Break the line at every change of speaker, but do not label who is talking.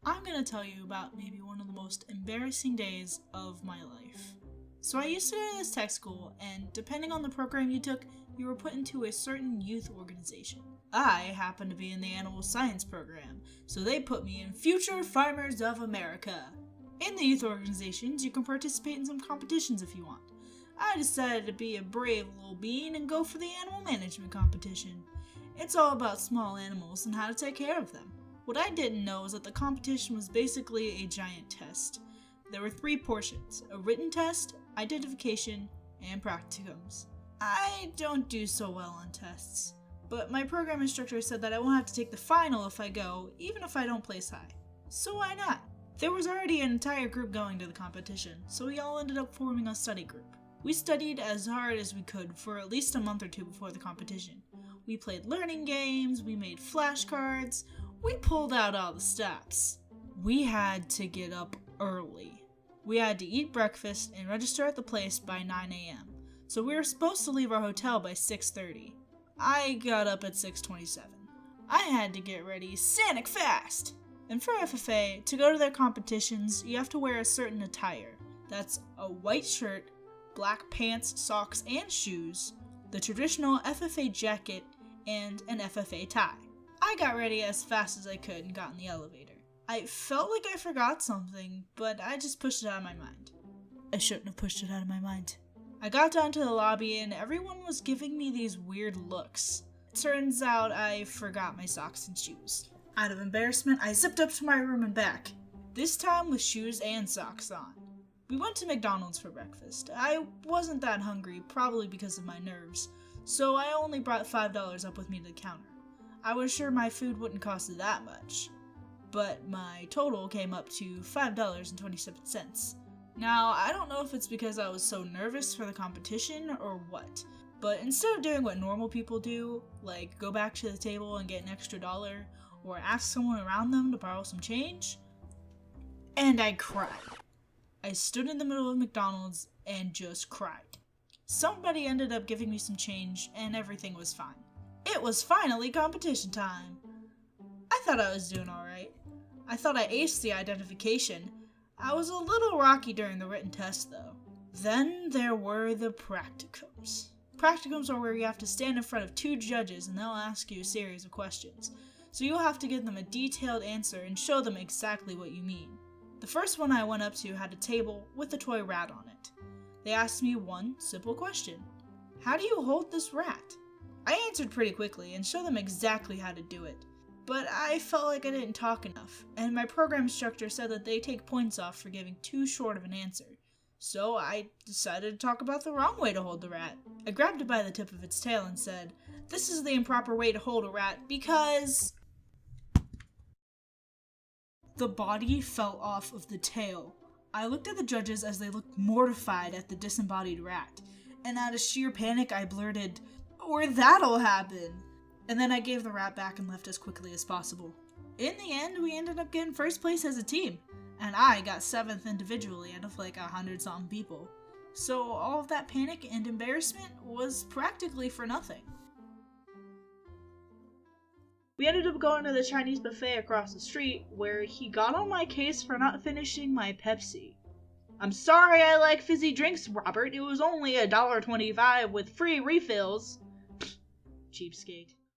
I'm going to tell you about maybe one of the most embarrassing days of my life. So I used to go to this tech school, and depending on the program you took, you were put into a certain youth organization. I happened to be in the animal science program, so they put me in Future Farmers of America. In the youth organizations, you can participate in some competitions if you want. I decided to be a brave little bean and go for the animal management competition. It's all about small animals and how to take care of them. What I didn't know was that the competition was basically a giant test. There were 3 portions: a written test, identification, and practicums. I don't do so well on tests, but my program instructor said that I won't have to take the final if I go, even if I don't place high. So why not? There was already an entire group going to the competition, so we all ended up forming a study group. We studied as hard as we could for at least a month or 2 before the competition. We played learning games, we made flashcards, we pulled out all the stops. We had to get up early. We had to eat breakfast and register at the place by 9 a.m. So we were supposed to leave our hotel by 6:30. I got up at 6:27. I had to get ready Sonic fast! And for FFA, to go to their competitions, you have to wear a certain attire. That's a white shirt, black pants, socks, and shoes, the traditional FFA jacket, and an FFA tie. I got ready as fast as I could and got in the elevator. I felt like I forgot something, but I just pushed it out of my mind. I shouldn't have pushed it out of my mind. I got down to the lobby and everyone was giving me these weird looks. Turns out I forgot my socks and shoes. Out of embarrassment, I zipped up to my room and back, this time with shoes and socks on. We went to McDonald's for breakfast. I wasn't that hungry, probably because of my nerves, so I only brought $5 up with me to the counter. I was sure my food wouldn't cost that much, but my total came up to $5.27. Now, I don't know if it's because I was so nervous for the competition or what, but instead of doing what normal people do, like go back to the table and get an extra dollar, or ask someone around them to borrow some change, and I cried. I stood in the middle of McDonald's and just cried. Somebody ended up giving me some change and everything was fine. It was finally competition time. I thought I was doing alright. I thought I aced the identification. I was a little rocky during the written test though. Then there were the practicums. Practicums are where you have to stand in front of 2 judges and they'll ask you a series of questions. So you'll have to give them a detailed answer and show them exactly what you mean. The first one I went up to had a table with a toy rat on it. They asked me one simple question: how do you hold this rat? I answered pretty quickly and showed them exactly how to do it. But I felt like I didn't talk enough, and my program instructor said that they take points off for giving too short of an answer. So I decided to talk about the wrong way to hold the rat. I grabbed it by the tip of its tail and said, "This is the improper way to hold a rat because..." The body fell off of the tail. I looked at the judges as they looked mortified at the disembodied rat, and out of sheer panic I blurted, "Or that'll happen!" And then I gave the rat back and left as quickly as possible. In the end, we ended up getting first place as a team, and I got 7th individually out of like 100-something people. So all of that panic and embarrassment was practically for nothing. We ended up going to the Chinese buffet across the street, where he got on my case for not finishing my Pepsi. "I'm sorry I like fizzy drinks, Robert. It was only $1.25 with free refills." Cheapskate.